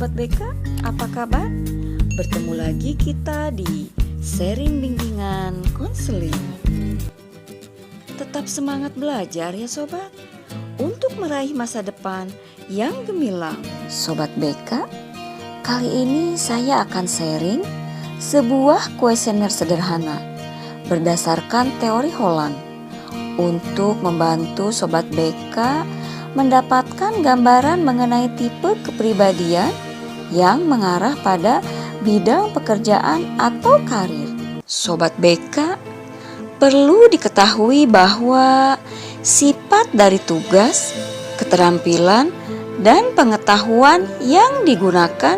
Sobat BK, apa kabar? Bertemu lagi kita di sharing bimbingan konseling. Tetap semangat belajar ya sobat, untuk meraih masa depan yang gemilang. Sobat BK, kali ini saya akan sharing sebuah kuesioner sederhana berdasarkan teori Holland untuk membantu Sobat BK mendapatkan gambaran mengenai tipe kepribadian yang mengarah pada bidang pekerjaan atau karir. Sobat BK, perlu diketahui bahwa sifat dari tugas, keterampilan, dan pengetahuan yang digunakan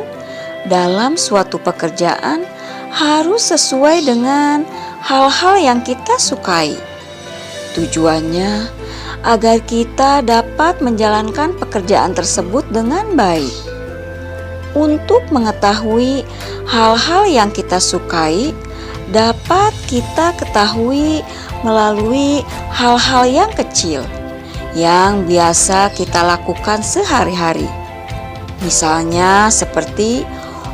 dalam suatu pekerjaan harus sesuai dengan hal-hal yang kita sukai. Tujuannya agar kita dapat menjalankan pekerjaan tersebut dengan baik. Untuk mengetahui hal-hal yang kita sukai, dapat kita ketahui melalui hal-hal yang kecil yang biasa kita lakukan sehari-hari. Misalnya seperti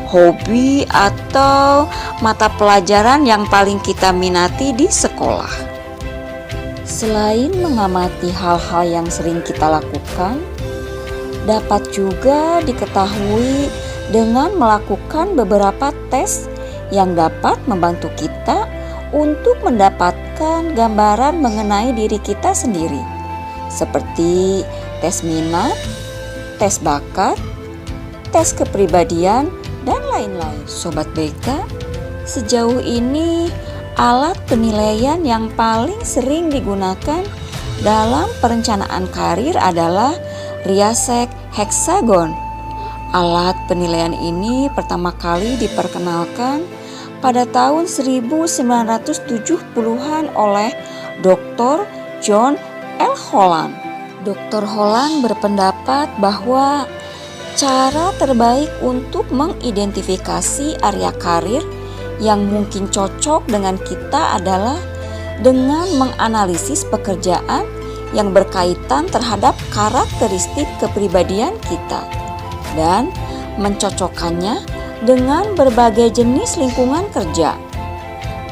hobi atau mata pelajaran yang paling kita minati di sekolah. Selain mengamati hal-hal yang sering kita lakukan, dapat juga diketahui dengan melakukan beberapa tes yang dapat membantu kita untuk mendapatkan gambaran mengenai diri kita sendiri, seperti tes minat, tes bakat, tes kepribadian, dan lain-lain. Sobat BK, sejauh ini alat penilaian yang paling sering digunakan dalam perencanaan karir adalah Rieschek Hexagon. Alat penilaian ini pertama kali diperkenalkan pada tahun 1970-an oleh Dr. John L. Holland. Dr. Holland berpendapat bahwa cara terbaik untuk mengidentifikasi area karir yang mungkin cocok dengan kita adalah dengan menganalisis pekerjaan yang berkaitan terhadap karakteristik kepribadian kita dan mencocokkannya dengan berbagai jenis lingkungan kerja.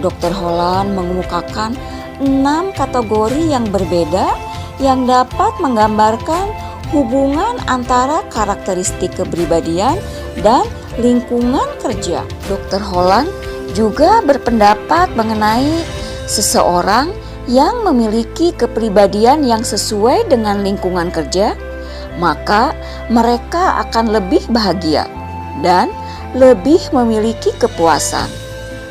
Dr. Holland mengemukakan 6 kategori yang berbeda yang dapat menggambarkan hubungan antara karakteristik kepribadian dan lingkungan kerja. Dr. Holland juga berpendapat mengenai seseorang yang memiliki kepribadian yang sesuai dengan lingkungan kerja, maka mereka akan lebih bahagia dan lebih memiliki kepuasan.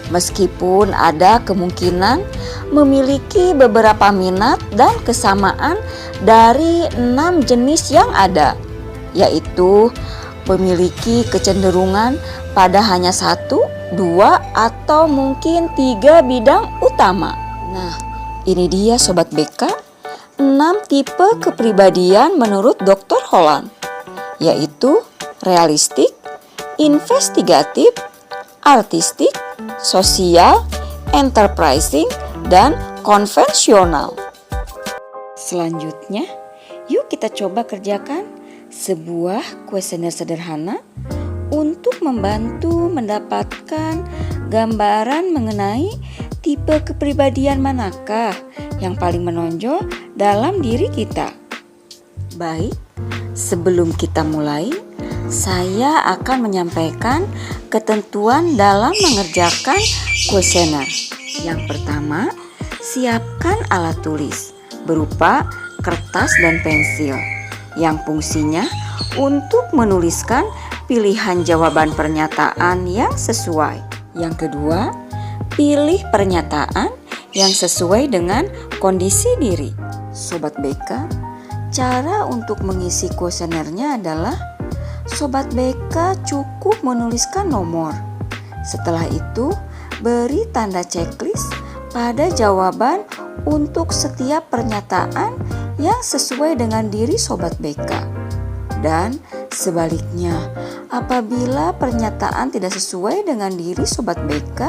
Meskipun ada kemungkinan memiliki beberapa minat dan kesamaan dari 6 jenis yang ada, yaitu memiliki kecenderungan pada hanya 1, 2, atau mungkin 3 bidang utama. Nah, ini dia Sobat BK, 6 tipe kepribadian menurut Dr. Holland, yaitu realistik, investigatif, artistik, sosial, enterprising, dan konvensional. Selanjutnya, yuk kita coba kerjakan sebuah kuesioner sederhana untuk membantu mendapatkan gambaran mengenai tipe kepribadian manakah yang paling menonjol dalam diri kita. Baik, sebelum kita mulai, saya akan menyampaikan ketentuan dalam mengerjakan kuesioner. Yang pertama, siapkan alat tulis berupa kertas dan pensil yang fungsinya untuk menuliskan pilihan jawaban pernyataan yang sesuai. Yang kedua, pilih pernyataan yang sesuai dengan kondisi diri. Sobat BK, cara untuk mengisi kuesionernya adalah Sobat BK cukup menuliskan nomor. Setelah itu, beri tanda checklist pada jawaban untuk setiap pernyataan yang sesuai dengan diri Sobat BK. Dan sebaliknya, apabila pernyataan tidak sesuai dengan diri Sobat BK,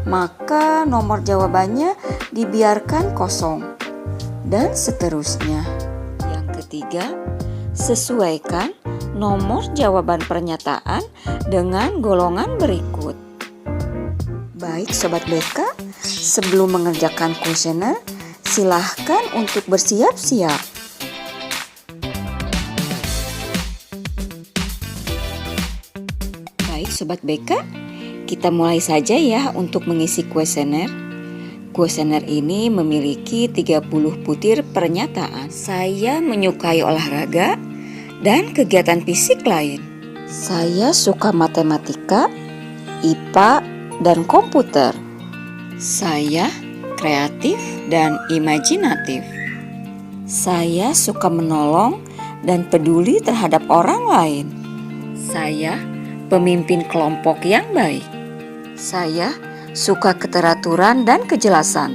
maka nomor jawabannya dibiarkan kosong. Dan seterusnya. Yang ketiga, sesuaikan nomor jawaban pernyataan dengan golongan berikut. Baik Sobat BK, sebelum mengerjakan kuesioner, silahkan untuk bersiap-siap. Baik Sobat BK, kita mulai saja ya untuk mengisi kuesioner. Kuesioner ini memiliki 30 butir pernyataan. Saya menyukai olahraga dan kegiatan fisik lain. Saya suka matematika, IPA, dan komputer. Saya kreatif dan imajinatif. Saya suka menolong dan peduli terhadap orang lain. Saya pemimpin kelompok yang baik. Saya suka keteraturan dan kejelasan.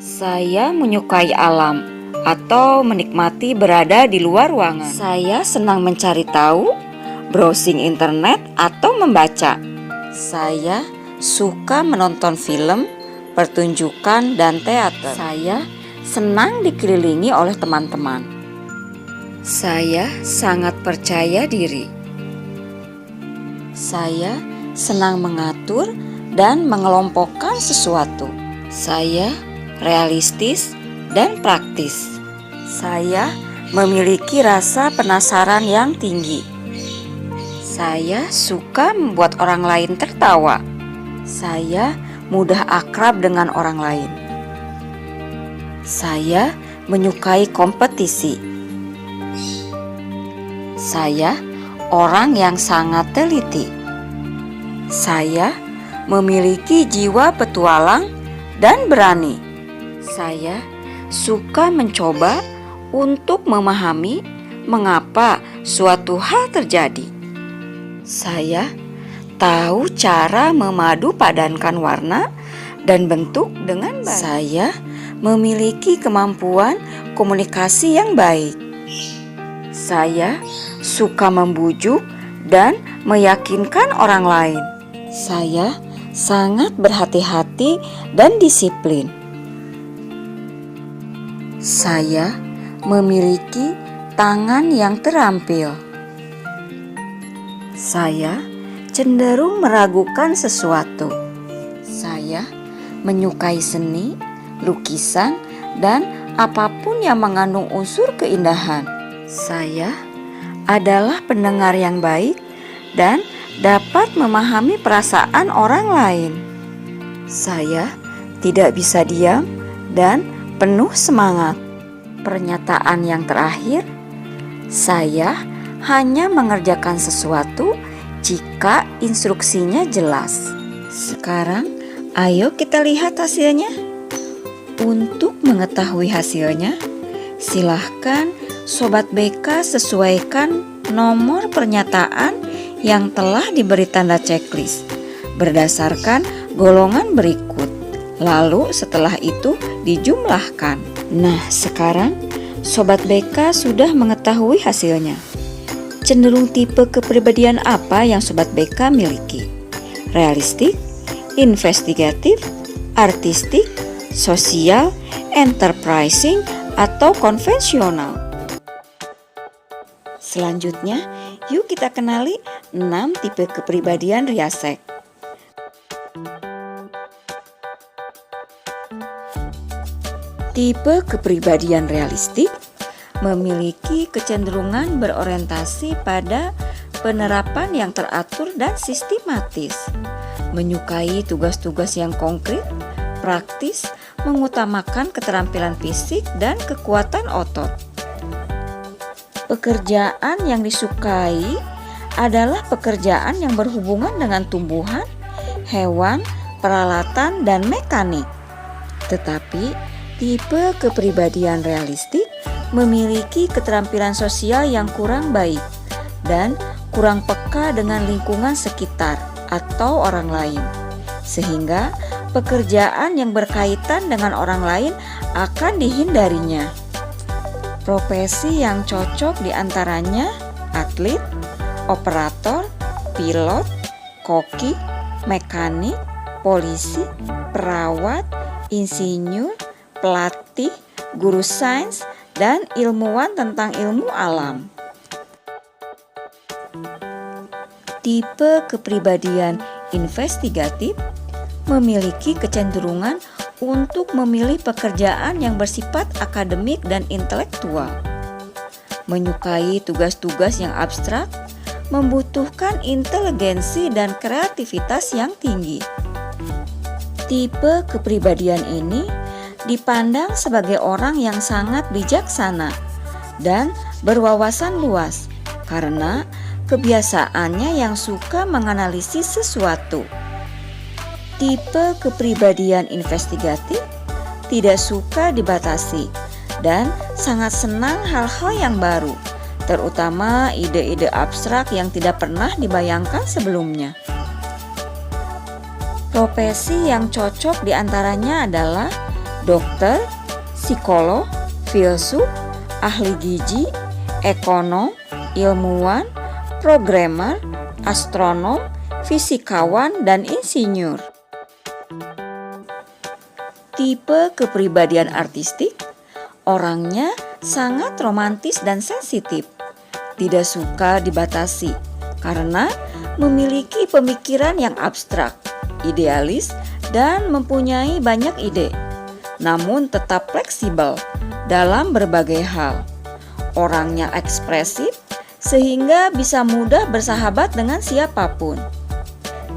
Saya menyukai alam atau menikmati berada di luar ruangan. Saya senang mencari tahu, browsing internet atau membaca. Saya suka menonton film, pertunjukan, dan teater. Saya senang dikelilingi oleh teman-teman. Saya sangat percaya diri. Saya senang mengatur dan mengelompokkan sesuatu. Saya realistis dan praktis. Saya memiliki rasa penasaran yang tinggi. Saya suka membuat orang lain tertawa. Saya mudah akrab dengan orang lain. Saya menyukai kompetisi. Saya orang yang sangat teliti. Saya memiliki jiwa petualang dan berani. Saya suka mencoba untuk memahami mengapa suatu hal terjadi. Saya tahu cara memadu padankan warna dan bentuk dengan baik. Saya memiliki kemampuan komunikasi yang baik. Saya suka membujuk dan meyakinkan orang lain. Saya sangat berhati-hati dan disiplin. Saya memiliki tangan yang terampil. Saya cenderung meragukan sesuatu. Saya menyukai seni, lukisan, dan apapun yang mengandung unsur keindahan. Saya adalah pendengar yang baik dan dapat memahami perasaan orang lain. Saya tidak bisa diam dan penuh semangat. Pernyataan yang terakhir, saya hanya mengerjakan sesuatu jika instruksinya jelas. Sekarang, ayo kita lihat hasilnya. Untuk mengetahui hasilnya, silahkan Sobat BK sesuaikan nomor pernyataan yang telah diberi tanda checklist berdasarkan golongan berikut. Lalu setelah itu dijumlahkan. Nah, sekarang Sobat BK sudah mengetahui hasilnya. Cenderung tipe kepribadian apa yang Sobat BK miliki? Realistik, investigatif, artistik, sosial, enterprising, atau konvensional? Selanjutnya, yuk kita kenali 6 tipe kepribadian Riasek. Tipe kepribadian realistik memiliki kecenderungan berorientasi pada penerapan yang teratur dan sistematis, menyukai tugas-tugas yang konkret, praktis, mengutamakan keterampilan fisik dan kekuatan otot. Pekerjaan yang disukai adalah pekerjaan yang berhubungan dengan tumbuhan, hewan, peralatan, dan mekanik. Tetapi tipe kepribadian realistik memiliki keterampilan sosial yang kurang baik dan kurang peka dengan lingkungan sekitar atau orang lain, sehingga pekerjaan yang berkaitan dengan orang lain akan dihindarinya. Profesi yang cocok diantaranya atlet, operator, pilot, koki, mekanik, polisi, perawat, insinyur, pelatih, guru sains, dan ilmuwan tentang ilmu alam. Tipe kepribadian investigatif memiliki kecenderungan untuk memilih pekerjaan yang bersifat akademik dan intelektual. Menyukai tugas-tugas yang abstrak, membutuhkan inteligensi dan kreativitas yang tinggi. Tipe kepribadian ini dipandang sebagai orang yang sangat bijaksana dan berwawasan luas karena kebiasaannya yang suka menganalisis sesuatu. Tipe kepribadian investigatif tidak suka dibatasi dan sangat senang hal-hal yang baru, terutama ide-ide abstrak yang tidak pernah dibayangkan sebelumnya. Profesi yang cocok diantaranya adalah dokter, psikolog, filsuf, ahli gizi, ekonom, ilmuwan, programmer, astronom, fisikawan, dan insinyur. Tipe kepribadian artistik, orangnya sangat romantis dan sensitif, tidak suka dibatasi karena memiliki pemikiran yang abstrak, idealis, dan mempunyai banyak ide, namun tetap fleksibel dalam berbagai hal. Orangnya ekspresif sehingga bisa mudah bersahabat dengan siapapun.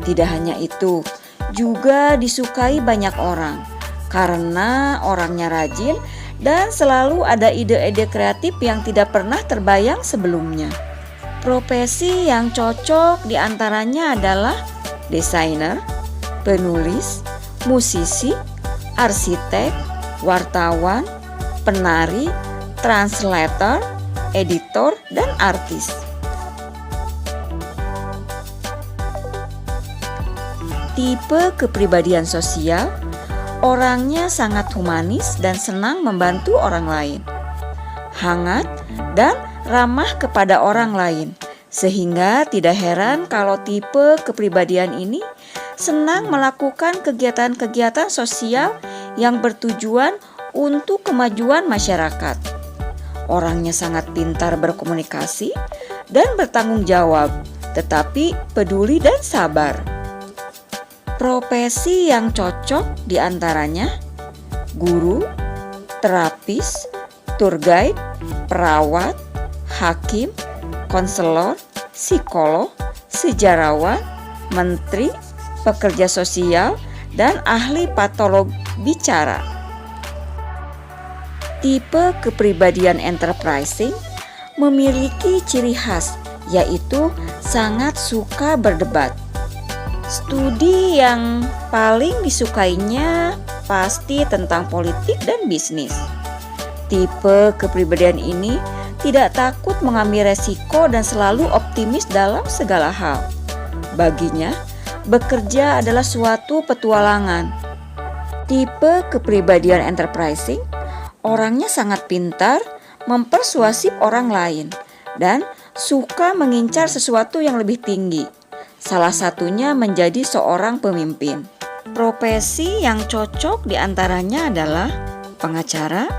Tidak hanya itu, juga disukai banyak orang karena orangnya rajin dan selalu ada ide-ide kreatif yang tidak pernah terbayang sebelumnya. Profesi yang cocok diantaranya adalah desainer, penulis, musisi, arsitek, wartawan, penari, translator, editor, dan artis. Tipe kepribadian sosial, orangnya sangat humanis dan senang membantu orang lain. Hangat dan ramah kepada orang lain, sehingga tidak heran kalau tipe kepribadian ini senang melakukan kegiatan-kegiatan sosial yang bertujuan untuk kemajuan masyarakat. Orangnya sangat pintar berkomunikasi dan bertanggung jawab, tetapi peduli dan sabar. Profesi yang cocok diantaranya guru, terapis, tour guide, perawat, hakim, konselor, psikolog, sejarawan, menteri, pekerja sosial, dan ahli patolog bicara. Tipe kepribadian enterprising memiliki ciri khas, yaitu sangat suka berdebat. Studi yang paling disukainya pasti tentang politik dan bisnis. Tipe kepribadian ini tidak takut mengambil resiko dan selalu optimis dalam segala hal. Baginya, bekerja adalah suatu petualangan. Tipe kepribadian enterprising, orangnya sangat pintar, mempersuasif orang lain, dan suka mengincar sesuatu yang lebih tinggi. Salah satunya menjadi seorang pemimpin. Profesi yang cocok diantaranya adalah pengacara,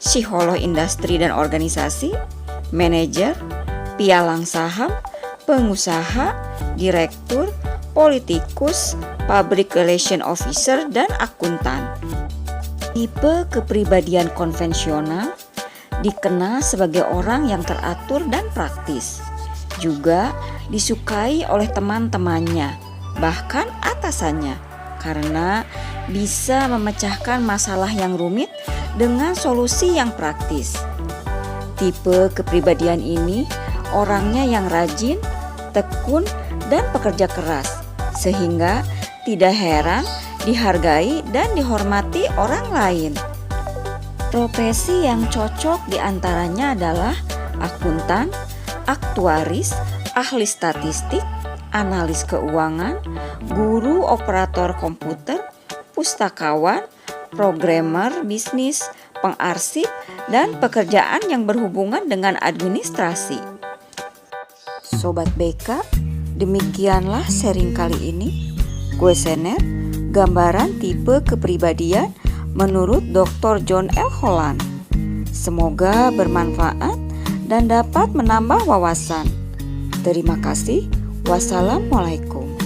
psikolog industri dan organisasi, manajer, pialang saham, pengusaha, direktur, politikus, public relation officer, dan akuntan. Tipe kepribadian konvensional dikenal sebagai orang yang teratur dan praktis. Juga disukai oleh teman-temannya, bahkan atasannya, karena bisa memecahkan masalah yang rumit dengan solusi yang praktis. Tipe kepribadian ini orangnya yang rajin, tekun, dan pekerja keras, sehingga tidak heran dihargai dan dihormati orang lain. Profesi yang cocok diantaranya adalah akuntan, aktuaris, ahli statistik, analis keuangan, guru operator komputer, pustakawan, programmer bisnis, pengarsip, dan pekerjaan yang berhubungan dengan administrasi. Sobat BK, demikianlah sharing kali ini. Gue Sener, gambaran tipe kepribadian menurut Dr. John L. Holland. Semoga bermanfaat dan dapat menambah wawasan. Terima kasih. Wassalamualaikum.